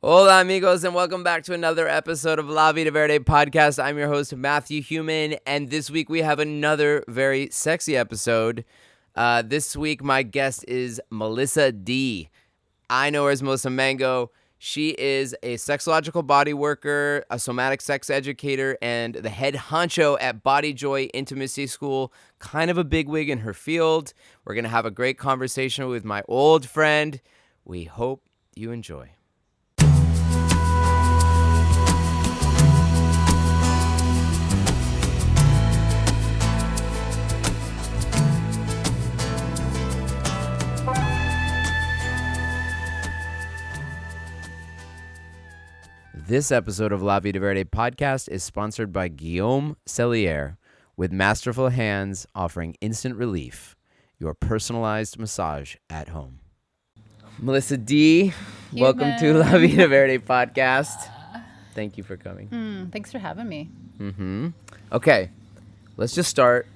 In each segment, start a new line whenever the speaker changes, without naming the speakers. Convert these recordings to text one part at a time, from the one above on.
Hola amigos and welcome back to another episode of La Vida Verde podcast. I'm your host Matthew Human, and this week we have another very sexy episode. This week my guest is Melissa D. I know her as Melissa Mango. She is a sexological body worker, a somatic sex educator, and the head honcho at Body Joy Intimacy School. Kind of a bigwig in her field. We're going to have a great conversation with my old friend. We hope you enjoy. This episode of La Vida Verde podcast is sponsored by Guillaume Cellier, with masterful hands offering instant relief, your personalized massage at home. Melissa D, welcome to La Vida Verde podcast. Thank you for coming.
Thanks for having me.
Okay, let's just start.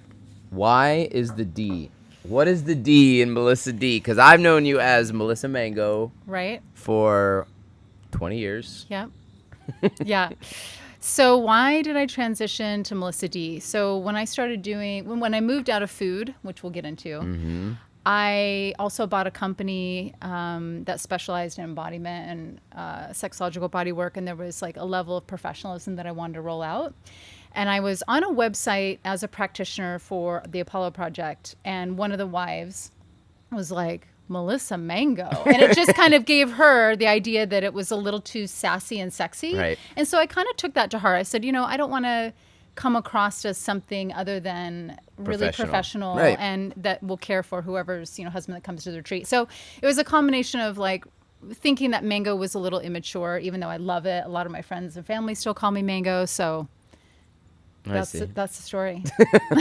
Why is the D? What is the D in Melissa D? Because I've known you as Melissa Mango for 20 years.
Yep. Yeah. So why did I transition to Melissa D? So when I moved out of food, which we'll get into, I also bought a company that specialized in embodiment and sexological body work. And there was like a level of professionalism that I wanted to roll out. And I was on a website as a practitioner for the Apollo Project. And one of the wives was like, Melissa Mango. And it just kind of gave her the idea that it was a little too sassy and sexy. Right. And so I kind of took that to heart. I said, I don't want to come across as something other than really professional and that will care for whoever's, husband that comes to the retreat. So it was a combination of like thinking that Mango was a little immature, even though I love it. A lot of my friends and family still call me Mango. So that's the story.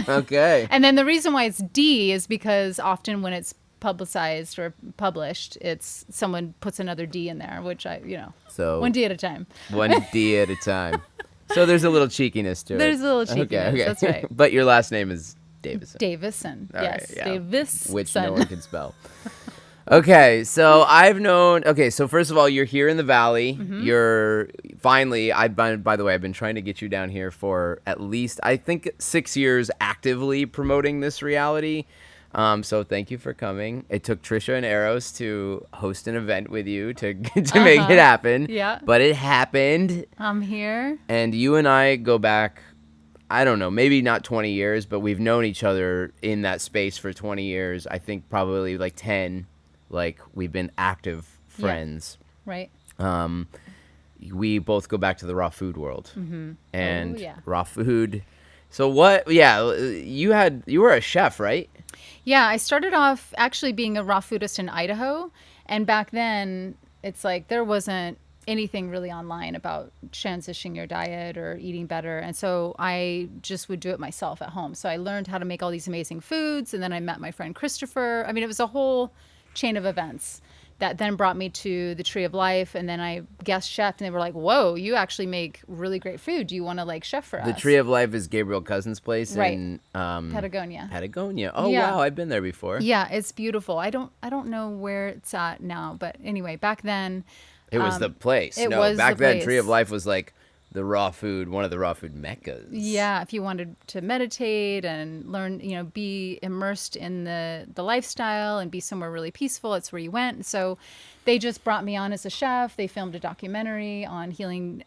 Okay.
And then the reason why it's D is because often when it's publicized or published, it's someone puts another D in there, which so one D at a time.
One D at a time. So there's a little cheekiness to it.
There's a little cheekiness. Okay. That's right.
But your last name is Davison.
Davison. Yes. Right, yeah. Davison.
Which no one can spell. Okay. So so first of all, you're here in the Valley. You're finally, by the way, I've been trying to get you down here for at least, I think 6 years actively promoting this reality. So thank you for coming. It took Trisha and Eros to host an event with you to make it happen.
Yeah.
But it happened.
I'm here.
And you and I go back, I don't know, maybe not 20 years, but we've known each other in that space for 20 years. I think probably like 10, like we've been active friends.
Yeah. Right.
We both go back to the raw food world. And raw food. So what, you were a chef, right?
Yeah, I started off actually being a raw foodist in Idaho. And back then, it's like there wasn't anything really online about transitioning your diet or eating better. And so I just would do it myself at home. So I learned how to make all these amazing foods. And then I met my friend Christopher. I mean, it was a whole chain of events that then brought me to the Tree of Life. And then I guest chefed, and they were like, whoa, you actually make really great food. Do you want to like chef for us?
The Tree of Life is Gabriel Cousin's place
in Patagonia.
Oh, yeah. Wow. I've been there before.
Yeah, it's beautiful. I don't know where it's at now. But anyway, back then.
It was the place. Back then, Tree of Life was like the raw food, one of the raw food meccas.
Yeah, if you wanted to meditate and learn, be immersed in the lifestyle and be somewhere really peaceful, it's where you went. So they just brought me on as a chef. They filmed a documentary on healing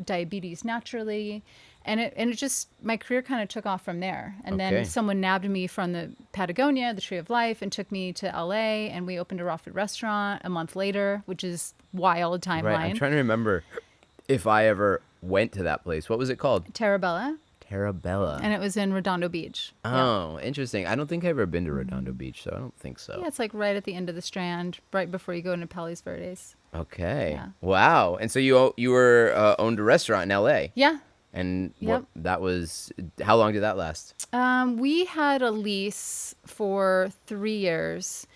diabetes naturally. And it just, my career kind of took off from there. And then someone nabbed me from the Patagonia, the Tree of Life, and took me to LA, and we opened a raw food restaurant a month later, which is wild timeline.
Right, I'm trying to remember if I ever went to that place. What was it called?
Terabella. And it was in Redondo Beach.
Oh, Interesting. I don't think I've ever been to Redondo Beach, so I don't think so.
Yeah, it's like right at the end of the Strand, right before you go into Palos Verdes.
Okay. Yeah. Wow. And so you were owned a restaurant in LA.
Yeah.
And that was, how long did that last?
We had a lease for 3 years.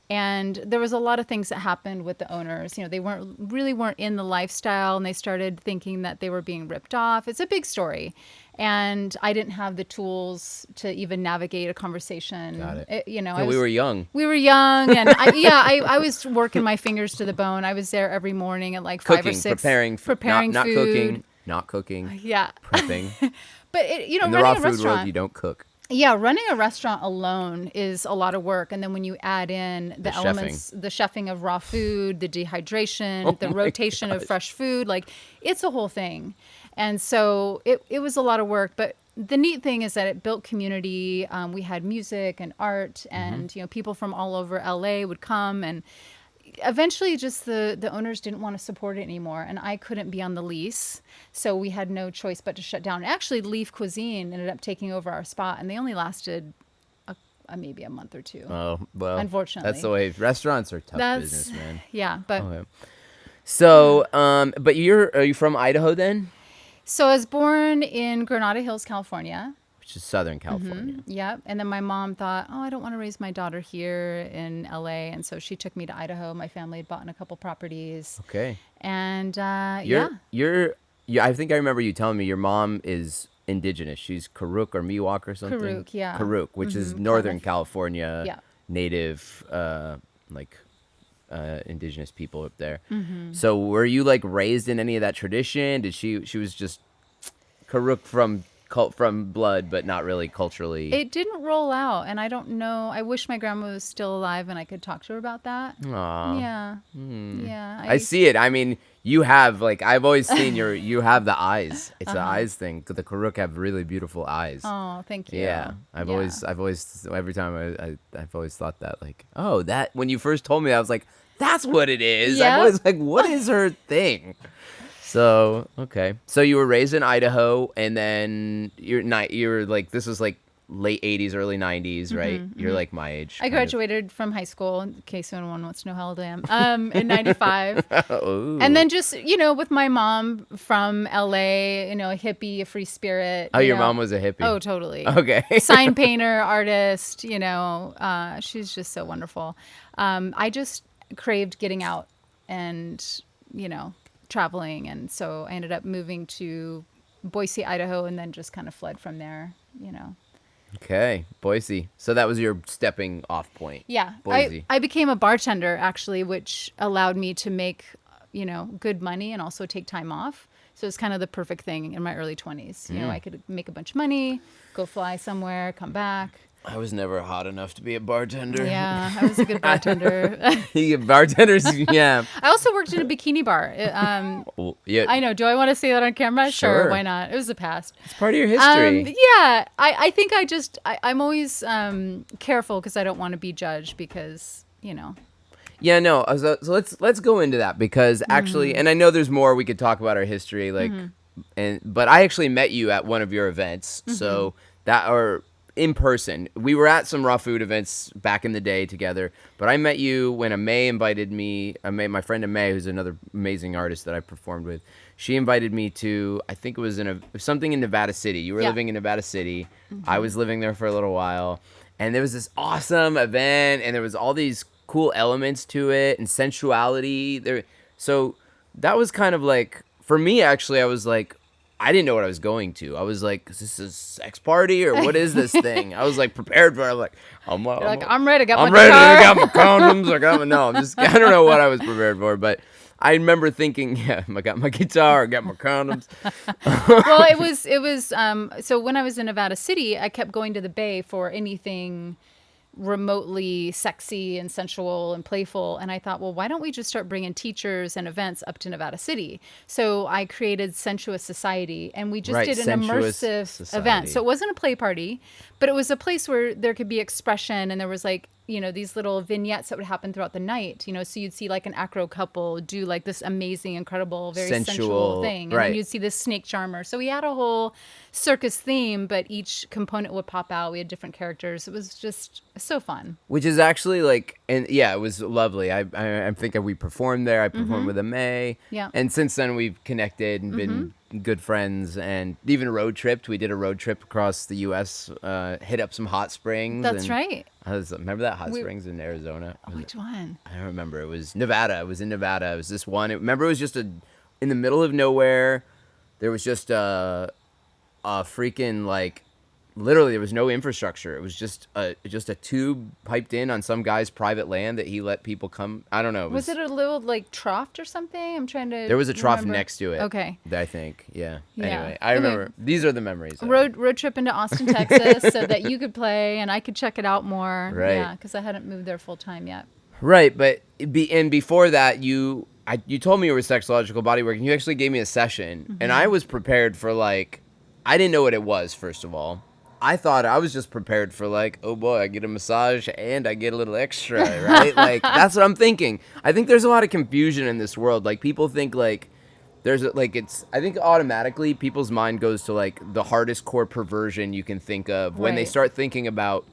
And there was a lot of things that happened with the owners. You know, they weren't in the lifestyle, and they started thinking that they were being ripped off. It's a big story. And I didn't have the tools to even navigate a conversation.
Got it.
You know,
we were young.
We were young, and I was working my fingers to the bone. I was there every morning at like 5 or 6, preparing
not
food.
not cooking.
Yeah,
prepping.
But
in the
running
raw
a
food
restaurant,
world, you don't cook.
Yeah, running a restaurant alone is a lot of work. And then when you add in the elements, the chefing of raw food, the dehydration, the rotation of fresh food, like it's a whole thing. And so it was a lot of work. But the neat thing is that it built community. We had music and art, and people from all over LA would come, and eventually just the owners didn't want to support it anymore, and I couldn't be on the lease, so we had no choice but to shut down. Actually, Leaf Cuisine ended up taking over our spot, and they only lasted maybe a month or two.
Oh, well,
unfortunately,
that's the way. Restaurants are tough business, man.
Yeah, but
okay. So but are you from Idaho then?
So I was born in Granada Hills, California,
which is Southern California.
Yeah. And then my mom thought, I don't want to raise my daughter here in LA. And so she took me to Idaho. My family had bought a couple properties.
Okay.
And
you're I think I remember you telling me your mom is indigenous. She's Karuk or Miwok or something.
Karuk, yeah.
Karuk, which is Northern California native indigenous people up there. So were you like raised in any of that tradition? She was just Karuk from blood, but not really culturally.
It didn't roll out, and I don't know. I wish my grandma was still alive and I could talk to her about that.
Aww.
Yeah. Yeah.
I see it. I mean, you have I've always seen you have the eyes. It's the eyes thing. The Karuk have really beautiful eyes.
Oh, thank you.
Yeah. I've always every time I've always thought that that when you first told me, I was like, that's what it is.
Yep.
I'm always like, what is her thing? So, okay. So you were raised in Idaho, and then you're like, this was like late 80s, early 90s, right? You're like my age.
I graduated from high school, in case anyone wants to know how old I am, in 95. And then just, with my mom from LA, a hippie, a free spirit.
Oh, your mom was a hippie?
Oh, totally.
Okay.
Sign painter, artist, she's just so wonderful. I just craved getting out and, traveling, and so I ended up moving to Boise, Idaho, and then just kind of fled from there.
Okay, Boise. So that was your stepping off point.
Yeah,
Boise.
I became a bartender actually, which allowed me to make good money and also take time off. So it's kind of the perfect thing in my early 20s. I could make a bunch of money, go fly somewhere, come back.
I was never hot enough to be a bartender.
Yeah, I was a good bartender.
Bartenders, yeah.
I also worked in a bikini bar.
Yeah.
I know. Do I want to say that on camera?
Sure.
Why not? It was the past.
It's part of your history.
Yeah. I think I'm always careful because I don't want to be judged because,
Yeah, no. So let's go into that because actually, and I know there's more we could talk about our history, but I actually met you at one of your events, so in person. We were at some raw food events back in the day together, but I met you when Amay invited me. My friend Amay, who's another amazing artist that I performed with, she invited me to, I think it was something in Nevada City. You were living in Nevada City. I was living there for a little while, and there was this awesome event, and there was all these cool elements to it and sensuality there. So that was kind of like, for me, actually, I was like, I didn't know what I was going to. I was like, is this a sex party or what is this thing? I was like prepared for it. I'm like,
I'm ready. I got
my condoms. I don't know what I was prepared for, but I remember thinking, I got my guitar, I got my condoms.
Well, it was, so when I was in Nevada City, I kept going to the Bay for anything remotely sexy and sensual and playful, and I thought, well, why don't we just start bringing teachers and events up to Nevada City? So I created Sensuous Society, and we just did an immersive event. So it wasn't a play party, but it was a place where there could be expression, and there was these little vignettes that would happen throughout the night, so you'd see like an acro couple do like this amazing, incredible, very sensual thing. And then you'd see this snake charmer. So we had a whole circus theme, but each component would pop out. We had different characters. It was just so fun.
Which is actually it was lovely. I think we performed there. I performed with Amay.
Yeah.
And since then we've connected and been good friends and even road tripped. We did a road trip across the U.S., hit up some hot springs.
That's right.
Remember that hot springs in Arizona?
Which one?
I don't remember. It was Nevada. I was in Nevada. It was this one. Remember, it was just in the middle of nowhere. There was just a freaking like, literally there was no infrastructure. It was just a tube piped in on some guy's private land that he let people come. I don't know.
Was it a little like trough or something? I'm trying to.
There was a trough
remember.
next to it.
Okay.
I think. Yeah.
Yeah.
Anyway, I remember. These are the memories.
Road trip into Austin, Texas, so that you could play and I could check it out more.
Right.
Yeah, because I hadn't moved there full time yet.
Right, but before that, you told me you were sexological bodywork, and you actually gave me a session, and I was prepared for like, I didn't know what it was. First of all, I thought I was just prepared for like, oh boy, I get a massage and I get a little extra, right? Like that's what I'm thinking. I think there's a lot of confusion in this world. Like people think like I think automatically people's mind goes to like the hardest core perversion you can think of when they start thinking about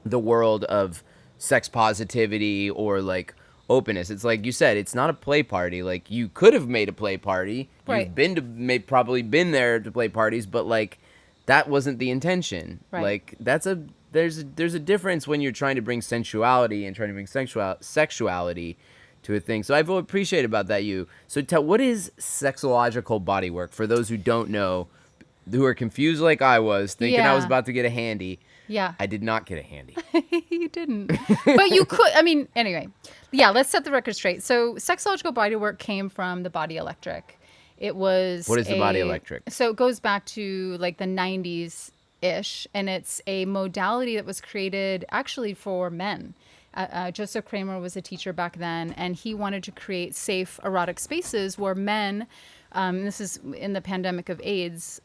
the world of sex positivity or like openness. It's like you said, it's not a play party. Like you could have made a play party.
Right.
You've probably been there to play parties, but like that wasn't the intention.
Right.
Like there's a difference when you're trying to bring sensuality and trying to bring sexuality to a thing. So I've appreciated about that So what is sexological bodywork for those who don't know, who are confused like I was, thinking I was about to get a handy.
Yeah.
I did not get a handy.
You didn't. But you could. I mean, anyway. Yeah, let's set the record straight. So sexological bodywork came from the body electric. It was
What is the body electric?
So it goes back to like the 90s-ish, and it's a modality that was created actually for men. Joseph Kramer was a teacher back then, and he wanted to create safe erotic spaces where men, this is in the pandemic of AIDS,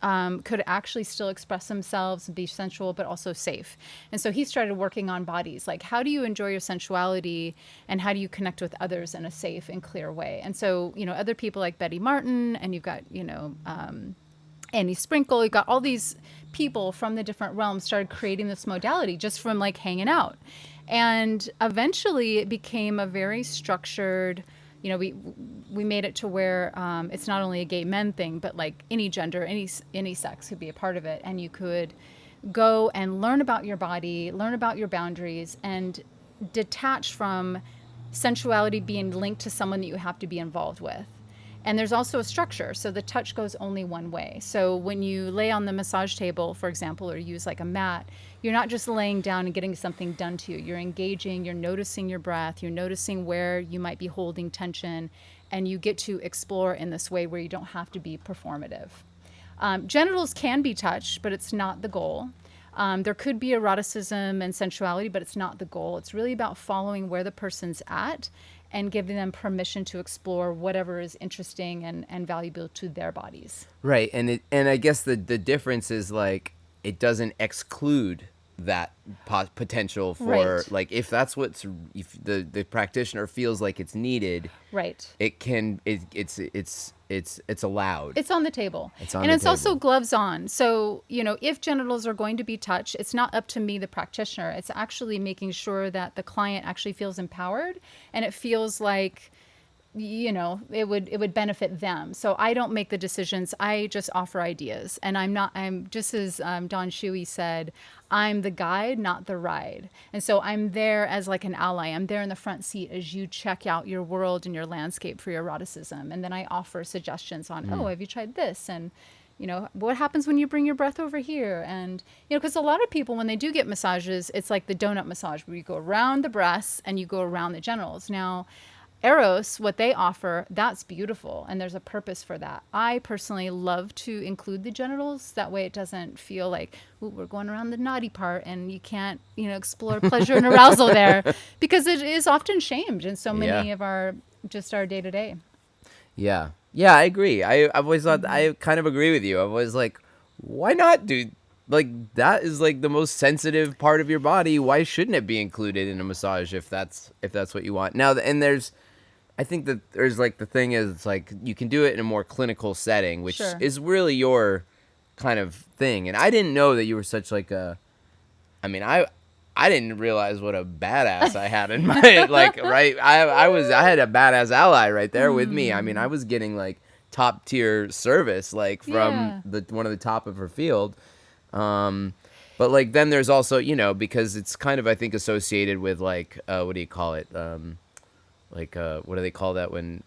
could actually still express themselves and be sensual, but also safe. And so he started working on bodies. Like, how do you enjoy your sensuality and how do you connect with others in a safe and clear way? And so, other people like Betty Martin, and you've got, Annie Sprinkle, you've got all these people from the different realms started creating this modality just from like hanging out. And eventually it became a very structured, we made it to where it's not only a gay men thing, but like any gender, any sex could be a part of it. And you could go and learn about your body, learn about your boundaries, and detach from sensuality being linked to someone that you have to be involved with. And there's also a structure. So the touch goes only one way. So when you lay on the massage table, for example, or use like a mat, you're not just laying down and getting something done to you. You're engaging, you're noticing your breath, you're noticing where you might be holding tension, and you get to explore in this way where you don't have to be performative. Genitals can be touched, but it's not the goal. There could be eroticism and sensuality, but it's not the goal. It's really about following where the person's at and giving them permission to explore whatever is interesting and valuable to their bodies. Right.
And I guess the difference is like it doesn't exclude that potential for like if that's if the practitioner feels like it's needed,
right,
it's allowed.
It's on the table. It's also gloves on. So, if genitals are going to be touched, it's not up to me, the practitioner. It's actually making sure that the client actually feels empowered and it feels like, it would benefit them. So I don't make the decisions. I just offer ideas. And I'm just as Don Shuey said, I'm the guide, not the ride. And so I'm there as like an ally. I'm there in the front seat as you check out your world and your landscape for your eroticism. And then I offer suggestions on, have you tried this? And, what happens when you bring your breath over here? And, because a lot of people, when they do get massages, it's like the donut massage where you go around the breasts and you go around the genitals. Now, Eros, what they offer, that's beautiful, and there's a purpose for that. I personally love to include the genitals. That way it doesn't feel like, ooh, we're going around the naughty part and you can't, explore pleasure and arousal there, because it is often shamed in so many of our day-to-day.
Yeah. Yeah, I agree. I've always thought, I kind of agree with you. I've always like, why not, dude? Like, that is like the most sensitive part of your body. Why shouldn't it be included in a massage if that's what you want? Now, and I think that there's like the thing is, it's like you can do it in a more clinical setting, which is really your kind of thing. And I didn't know that you were such like I didn't realize what a badass I had in my, like, right. I had a badass ally right there with me. I mean, I was getting like top tier service, like from
Yeah.
one of the top of her field. But like then there's also, you know, because it's kind of I think associated with like what do you call it? What do they call that when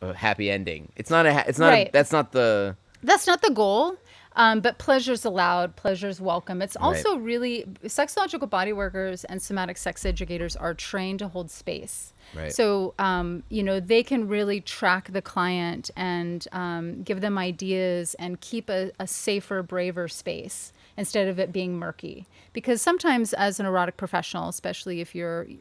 a happy ending? It's not
Right.
that's not the
That's not the goal, but pleasure's allowed, pleasure's welcome. It's
right.
also really, sexological body workers and somatic sex educators are trained to hold space.
Right.
So, they can really track the client and give them ideas and keep a safer, braver space instead of it being murky. Because sometimes as an erotic professional, especially if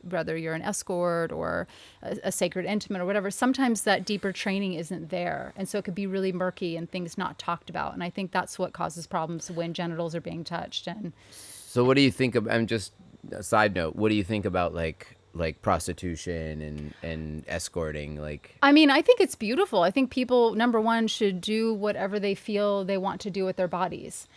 whether you're an escort or a sacred intimate or whatever, sometimes that deeper training isn't there. And so it could be really murky and things not talked about. And I think that's what causes problems when genitals are being touched. And
So what do you think of, I'm just a side note, what do you think about like prostitution and escorting? Like,
I mean, I think it's beautiful. I think people, number one, should do whatever they feel they want to do with their bodies.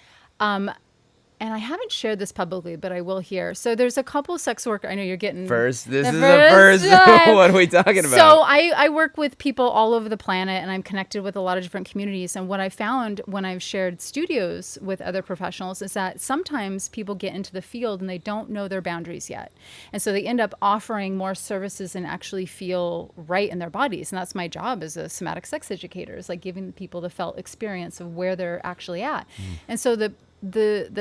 And I haven't shared this publicly, but I will here. So there's a couple sex workers. I know you're getting
first, this
the
is the first. What are we talking about?
So I work with people all over the planet, and I'm connected with a lot of different communities. And what I found when I've shared studios with other professionals is that sometimes people get into the field and they don't know their boundaries yet. And so they end up offering more services and actually feel right in their bodies. And that's my job as a somatic sex educator, is like giving people the felt experience of where they're actually at. And so the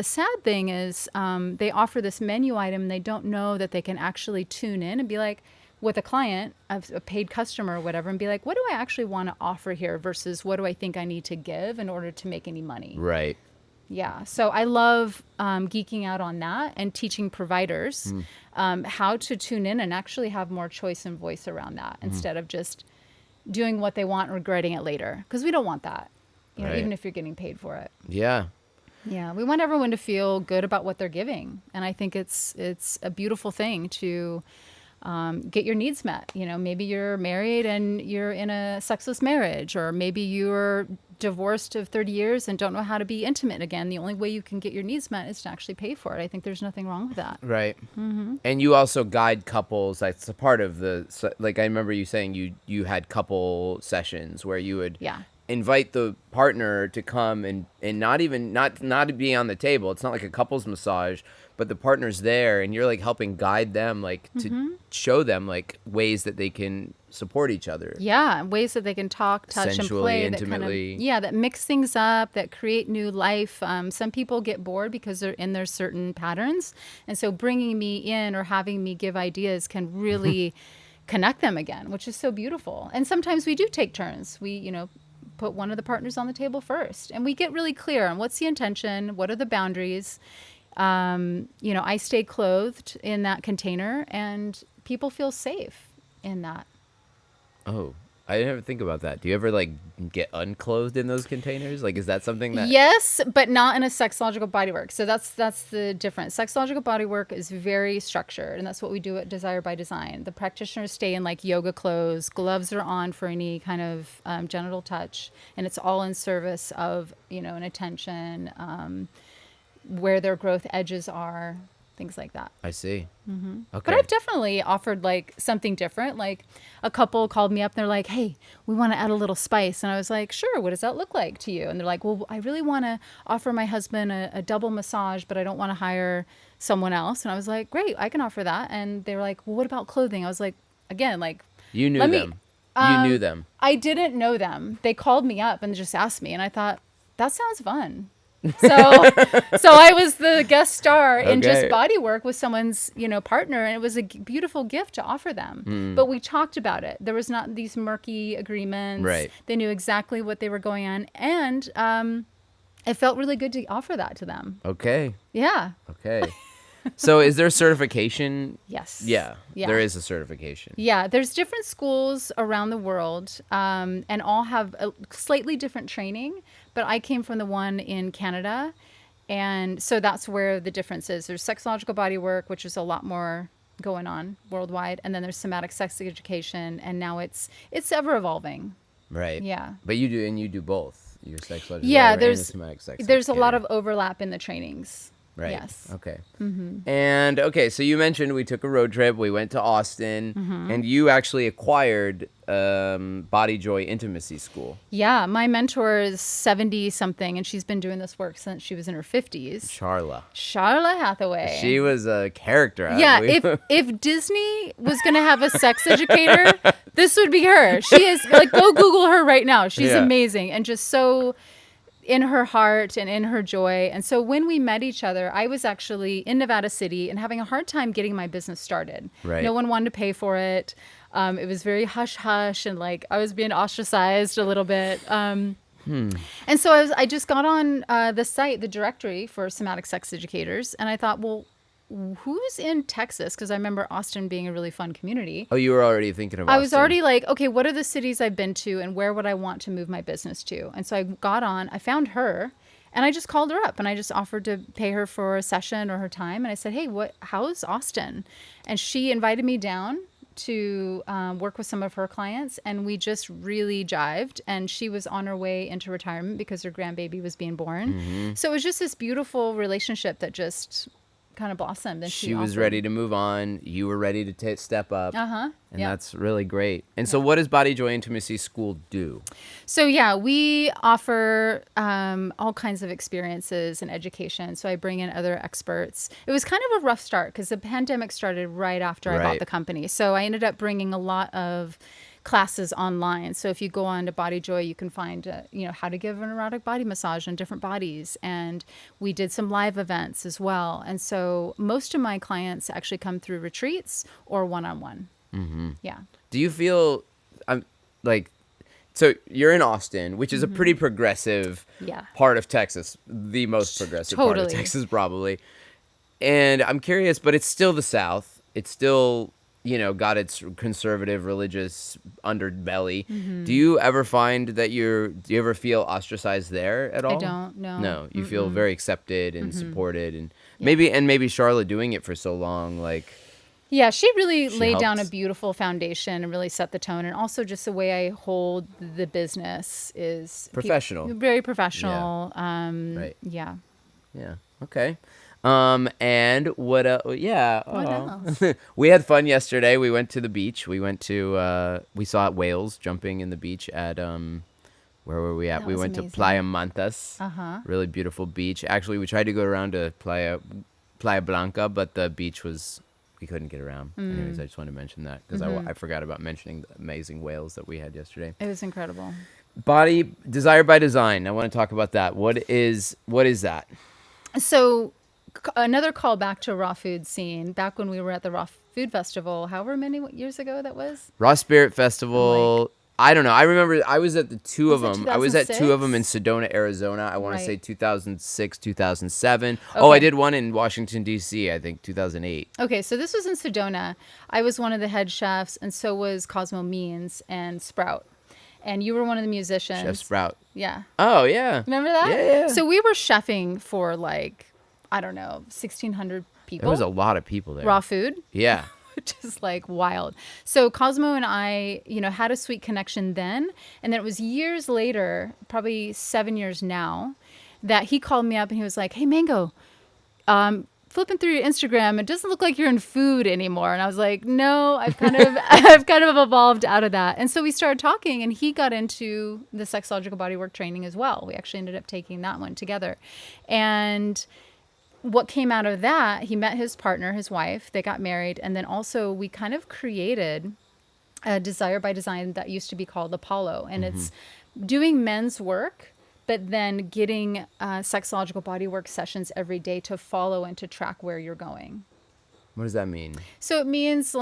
sad thing is they offer this menu item and they don't know that they can actually tune in and be like, with a client, a paid customer or whatever, and be like, what do I actually want to offer here versus what do I think I need to give in order to make any money?
Right.
Yeah. So I love geeking out on that and teaching providers how to tune in and actually have more choice and voice around that instead of just doing what they want and regretting it later. Because we don't want that, you know, even if you're getting paid for it.
Yeah.
Yeah, we want everyone to feel good about what they're giving, and I think it's a beautiful thing to get your needs met. You know, maybe you're married and you're in a sexless marriage, or maybe you're divorced of 30 years and don't know how to be intimate again. The only way you can get your needs met is to actually pay for it. I think there's nothing wrong with that.
Right. And you also guide couples. That's a part of like I remember you saying you had couple sessions where you would invite the partner to come and not to be on the table. It's not like a couples massage, but the partner's there and you're like helping guide them, like to show them like ways that they can support each other.
Yeah, ways that they can talk, touch,
sensually,
and play.
intimately.
That mix things up, that create new life. Some people get bored because they're in their certain patterns. And so bringing me in or having me give ideas can really connect them again, which is so beautiful. And sometimes we do take turns. We, put one of the partners on the table first, and we get really clear on what's the intention, what are the boundaries. I stay clothed in that container and people feel safe in that.
Oh, I didn't ever think about that. Do you ever like get unclothed in those containers? Like, is that something that?
Yes, but not in a sexological bodywork. So that's the difference. Sexological bodywork is very structured, and that's what we do at Desire by Design. The practitioners stay in like yoga clothes. Gloves are on for any kind of genital touch, and it's all in service of an attention, where their growth edges are, things like that.
I see.
Okay.
Okay.
But I've definitely offered like something different. Like a couple called me up and they're like, hey, we want to add a little spice. And I was like, sure. What does that look like to you? And they're like, well, I really want to offer my husband a double massage, but I don't want to hire someone else. And I was like, great, I can offer that. And they were like, well, what about clothing? I was like, again, like,
you knew them. You knew them.
I didn't know them. They called me up and just asked me. And I thought, that sounds fun. So I was the guest star in just body work with someone's, partner. And it was a beautiful gift to offer them. But we talked about it. There was not these murky agreements.
Right.
They knew exactly what they were going on. And it felt really good to offer that to them.
Okay.
Yeah.
Okay. So is there certification?
Yes.
Yeah. There is a certification.
Yeah. There's different schools around the world and all have a slightly different training. But I came from the one in Canada. And so that's where the difference is. There's sexological bodywork, which is a lot more going on worldwide. And then there's somatic sex education. And now it's ever evolving.
Right.
Yeah.
But you do both. You're sexological
yeah,
and
there's
somatic sex
there's a
educator.
lot of overlap in the trainings.
Right.
Yes.
Okay. And okay, so you mentioned we took a road trip. We went to Austin, and you actually acquired Body Joy Intimacy School.
Yeah, my mentor is 70 something, and she's been doing this work since she was in her 50s. Charla Hathaway.
She was a character.
Yeah, if Disney was going to have a sex educator, this would be her. She is, like, go Google her right now. She's amazing and just so in her heart and in her joy. And so when we met each other, I was actually in Nevada City and having a hard time getting my business started.
Right.
No one wanted to pay for it. It was very hush hush, and like I was being ostracized a little bit. And so I just got on the site, the directory for somatic sex educators, and I thought, well, who's in Texas? Because I remember Austin being a really fun community.
Oh, you were already thinking of Austin.
I was already like, okay, what are the cities I've been to and where would I want to move my business to? And so I got on, I found her, and I just called her up and I just offered to pay her for a session or her time. And I said, hey, how's Austin? And she invited me down to work with some of her clients, and we just really jived. And she was on her way into retirement because her grandbaby was being born. So it was just this beautiful relationship that just kind of blossomed. And
she was ready to move on. You were ready to step up. And that's really great. And so what does Body Joy Intimacy School do? So
we offer all kinds of experiences and education. So I bring in other experts. It was kind of a rough start because the pandemic started right after I bought the company. So I ended up bringing a lot of classes online. So if you go on to Body Joy, you can find, how to give an erotic body massage on different bodies. And we did some live events as well. And so most of my clients actually come through retreats or one-on-one. Yeah.
Do you feel, so you're in Austin, which is a pretty progressive part of Texas, the most progressive part of Texas probably. And I'm curious, but it's still the South. It's still, got its conservative religious underbelly. Do you ever find that do you ever feel ostracized there at all?
I don't, no.
No, you feel very accepted and supported, and maybe Charlotte doing it for so long, like.
Yeah, she really laid down a beautiful foundation and really set the tone. And also just the way I hold the business is
professional.
Very professional.
Right.
Yeah.
Yeah. Okay. And what else?
What else?
We had fun yesterday. We went to the beach. We went to, we saw whales jumping in the beach at, where were we at? We went to Playa Mantas. Really beautiful beach. Actually, we tried to go around to Playa Blanca, but the beach we couldn't get around. Anyways, I just wanted to mention that because I forgot about mentioning the amazing whales that we had yesterday.
It was incredible.
Body Desire by Design. I want to talk about that. What is that?
So another call back to raw food scene. Back when we were at the Raw Food Festival, however many years ago that was?
Raw Spirit Festival. I don't know. I remember I was at two of them. I was at two of them in Sedona, Arizona. I want to say 2006, 2007. Okay. Oh, I did one in Washington, D.C., I think 2008.
Okay, so this was in Sedona. I was one of the head chefs, and so was Cosmo Means and Sprout. And you were one of the musicians.
Chef Sprout.
Yeah.
Oh, yeah.
Remember that?
Yeah.
So we were chefing for 1,600 people.
There was a lot of people there.
Raw food.
Yeah.
Just wild. So Cosmo and I, had a sweet connection then. And then it was years later, probably 7 years now, that he called me up and he was like, hey, Mango, flipping through your Instagram, it doesn't look like you're in food anymore. And I was like, no, I've kind of evolved out of that. And so we started talking, and he got into the sexological bodywork training as well. We actually ended up taking that one together. And what came out of that, he met his partner, his wife, they got married. And then also we kind of created a Desire by Design that used to be called Apollo. And it's doing men's work, but then getting sexological bodywork sessions every day to follow and to track where you're going.
What does that mean?
So it means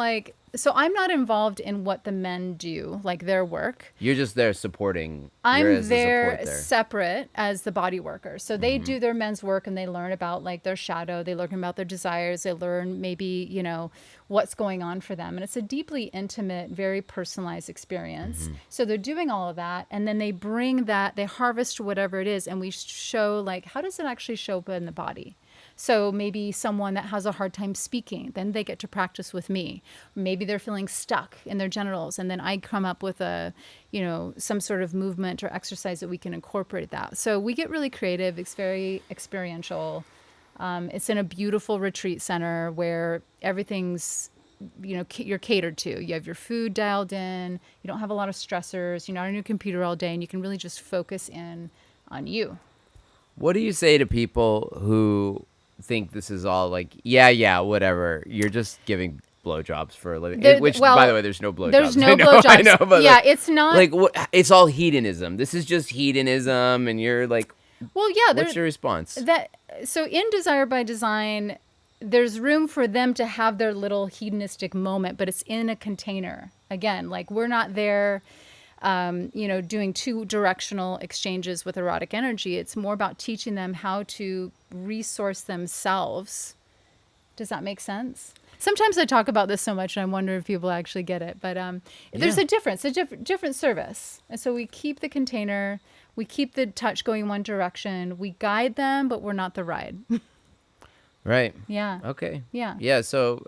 so I'm not involved in what the men do, their work.
You're just there supporting.
I'm there separate as the body worker. So they do their men's work, and they learn about their shadow. They learn about their desires. They learn maybe, what's going on for them. And it's a deeply intimate, very personalized experience. So they're doing all of that. And then they bring that, they harvest whatever it is. And we show how does it actually show up in the body? So maybe someone that has a hard time speaking, then they get to practice with me. Maybe they're feeling stuck in their genitals, and then I come up with some sort of movement or exercise that we can incorporate that. So we get really creative. It's very experiential. It's in a beautiful retreat center where everything's, you're catered to. You have your food dialed in. You don't have a lot of stressors. You're not on your computer all day, and you can really just focus in on you.
What do you say to people who think this is all like, yeah, whatever. You're just giving blowjobs for a living. Which, by the way, there's no blowjobs.
There's no blowjobs.
I know, but
yeah, it's not.
Like, it's all hedonism. This is just hedonism, and you're like,
well, yeah.
What's your response?
So in Desire by Design, there's room for them to have their little hedonistic moment, but it's in a container. Again, like we're not there, doing two directional exchanges with erotic energy. It's more about teaching them how to resource themselves. Does that make sense? Sometimes I talk about this so much and I wonder if people actually get it, but there's a difference, different service. And so we keep the container, we keep the touch going one direction, we guide them, but we're not the ride.
Right.
Yeah.
Okay.
Yeah.
Yeah. So,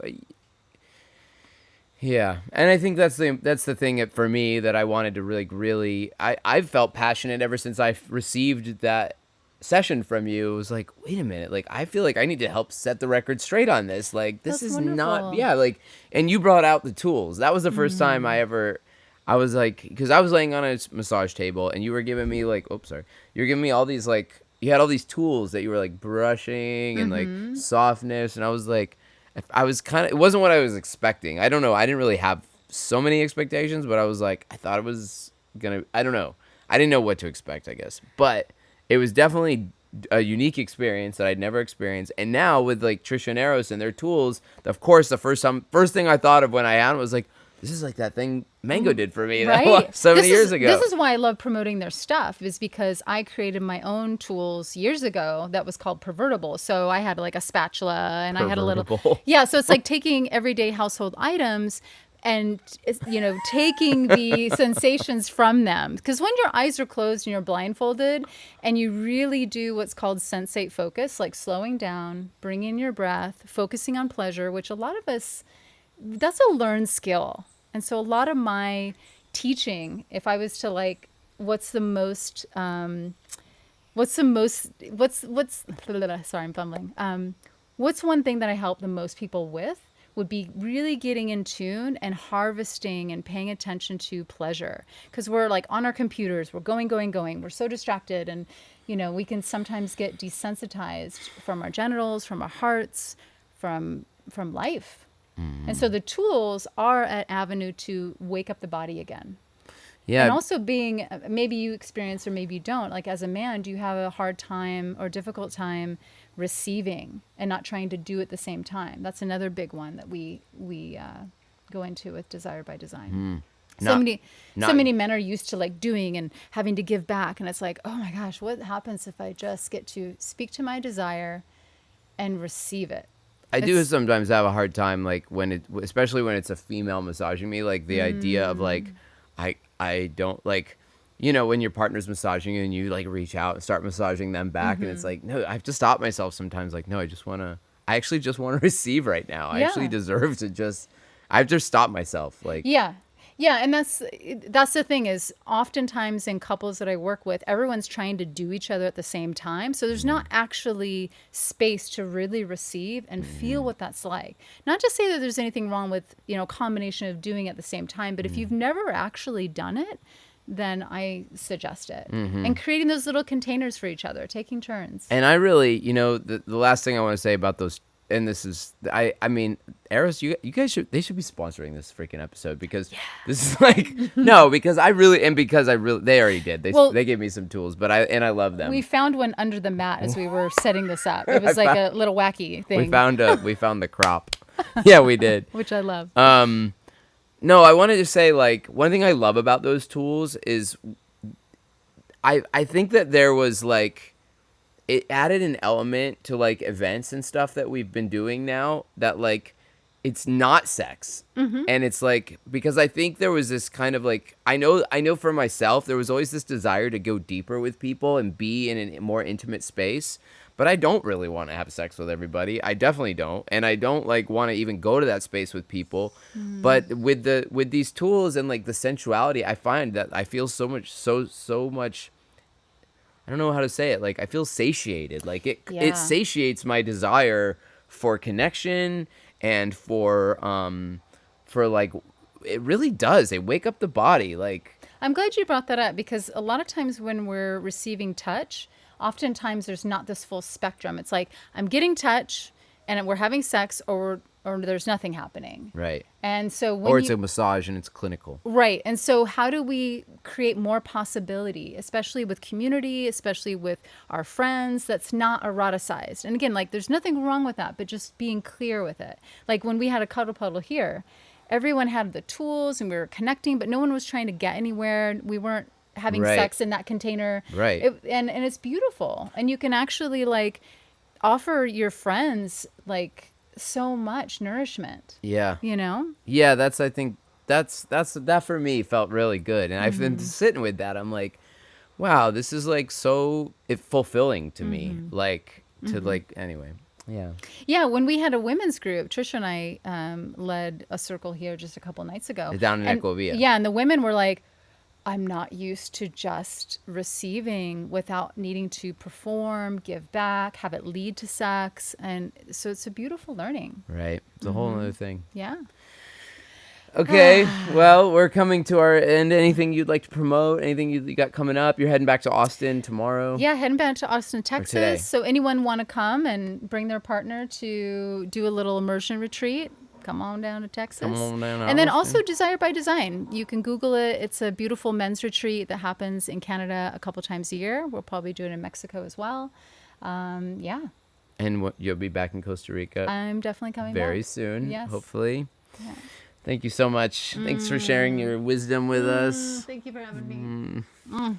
yeah, and I think that's the thing for me that I wanted to really I've felt passionate ever since I received that session from you. It was like, wait a minute, like I feel like I need to help set the record straight on this. Like this
That's
is
wonderful.
not, like, and you brought out the tools. That was the first time I was like, because I was laying on a massage table and you were giving me like, you were giving me all these like. You had all these tools that you were like brushing and like softness. And I was like, it wasn't what I was expecting. I don't know. I didn't really have so many expectations, but I was like, I thought it was I don't know. I didn't know what to expect, I guess. But it was definitely a unique experience that I'd never experienced. And now with like Trisha and Eros and their tools, of course, the first thing I thought of when I had it was like, this is like that thing Mango did for me
right.
so many years ago.
This is why I love promoting their stuff, is because I created my own tools years ago that was called Pervertible. So I had like a spatula and I had a little, yeah. So it's like taking everyday household items and, taking the sensations from them. Because when your eyes are closed and you're blindfolded and you really do what's called sensate focus, like slowing down, bringing in your breath, focusing on pleasure, which a lot of us, that's a learned skill. And so a lot of my teaching, if I was to like, sorry, I'm fumbling. What's one thing that I help the most people with would be really getting in tune and harvesting and paying attention to pleasure. Because we're like on our computers, we're going. We're so distracted. And, we can sometimes get desensitized from our genitals, from our hearts, from life. And so the tools are an avenue to wake up the body again. Yeah. And also being, maybe you experience or maybe you don't, like as a man, do you have a hard time or difficult time receiving and not trying to do at the same time? That's another big one that we go into with Desire by Design. So many men are used to like doing and having to give back. And it's like, oh my gosh, what happens if I just get to speak to my desire and receive it?
I do sometimes have a hard time, like especially when it's a female massaging me, like the idea of like, I don't like, when your partner's massaging you and you like reach out and start massaging them back. And it's like, no, I have to stop myself sometimes. Like, no, I actually just want to receive right now. I actually deserve to I have to stop myself. Like,
yeah. And that's the thing is oftentimes in couples that I work with, everyone's trying to do each other at the same time. So there's not actually space to really receive and feel what that's like. Not to say that there's anything wrong with, combination of doing at the same time, but if you've never actually done it, then I suggest it. And creating those little containers for each other, taking turns.
And I really, the last thing I want to say about those, and this is, I mean, Eros, you guys they should be sponsoring this freaking episode because this is like, no, because they already did. They gave me some tools, but I love them.
We found one under the mat as we were setting this up. It was like a little wacky thing.
We found the crop. Yeah, we did.
Which I love.
No, I wanted to say, like, one thing I love about those tools is I think that there was like, it added an element to like events and stuff that we've been doing now that like it's not sex. And it's like, because I think there was this kind of like, I know for myself there was always this desire to go deeper with people and be in a more intimate space, but I don't really want to have sex with everybody. I definitely don't, and I don't like want to even go to that space with people. But with these tools and like the sensuality, I find that I feel so much I don't know how to say it. Like, I feel satiated. Like, it
Yeah.
satiates my desire for connection and for like, it really does. They wake up the body. Like,
I'm glad you brought that up, because a lot of times when we're receiving touch, oftentimes there's not this full spectrum. It's like, I'm getting touch and we're having sex, or there's nothing happening.
right.
And so when
Or it's a massage and it's clinical.
right. And so how do we create more possibility, especially with community, especially with our friends, that's not eroticized? And again, like, there's nothing wrong with that, but just being clear with it. Like when we had a cuddle puddle here, everyone had the tools and we were connecting, but no one was trying to get anywhere. We weren't having
Right.
sex in that container.
Right.
And it's beautiful. And you can actually like offer your friends like so much nourishment,
Yeah.
you know?
Yeah, I think that for me felt really good. And I've been sitting with that. I'm like, wow, this is like so fulfilling to me. Like to like, anyway. Yeah.
Yeah, when we had a women's group, Trisha and I led a circle here just a couple nights ago.
Down in
And-
Ecovilla.
Yeah, and the women were like, I'm not used to just receiving without needing to perform, give back, have it lead to sex. And so it's a beautiful learning.
Right. It's a whole other thing.
Yeah.
Okay. Well, we're coming to our end. Anything you'd like to promote? Anything you got coming up? You're heading back to Austin tomorrow?
Yeah, heading back to Austin,
today.
Texas. So anyone want to come and bring their partner to do a little immersion retreat, come on down to Texas.
Come on down to
And then
Austin.
also Desire by Design. You can Google it. It's a beautiful men's retreat that happens in Canada a couple times a year. We'll probably do it in Mexico as well. Yeah,
And you'll be back in Costa Rica
I'm definitely coming
very
back.
soon,
Yes.
hopefully.
Yeah.
Thank you so much. Thanks for sharing your wisdom with us.
Thank you for having me.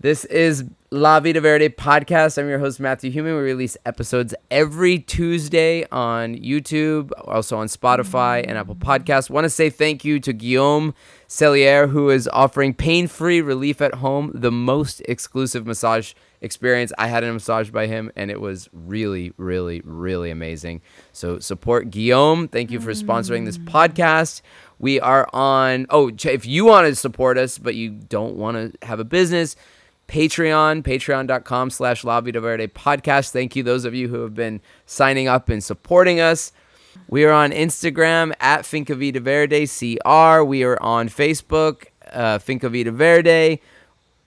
This is La Vida Verde podcast. I'm your host, Matthew Human. We release episodes every Tuesday on YouTube, also on Spotify and Apple Podcasts. Want to say thank you to Guillaume Cellier, who is offering pain-free relief at home, the most exclusive massage experience. I had a massage by him, and it was really, really, really amazing. So support Guillaume. Thank you for sponsoring this podcast. We are on, if you want to support us, but you don't want to have a business, patreon.com/La Vida Verde podcast. Thank you, those of you who have been signing up and supporting us. We are on Instagram at Finca Vida Verde CR. We are on Facebook, Finca Vida Verde.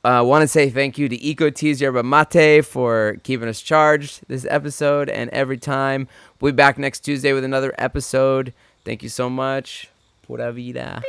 Want to say thank you to Eco Teas Yerba Mate for keeping us charged this episode and every time. We'll be back next Tuesday with another episode. Thank you so much. Pura vida.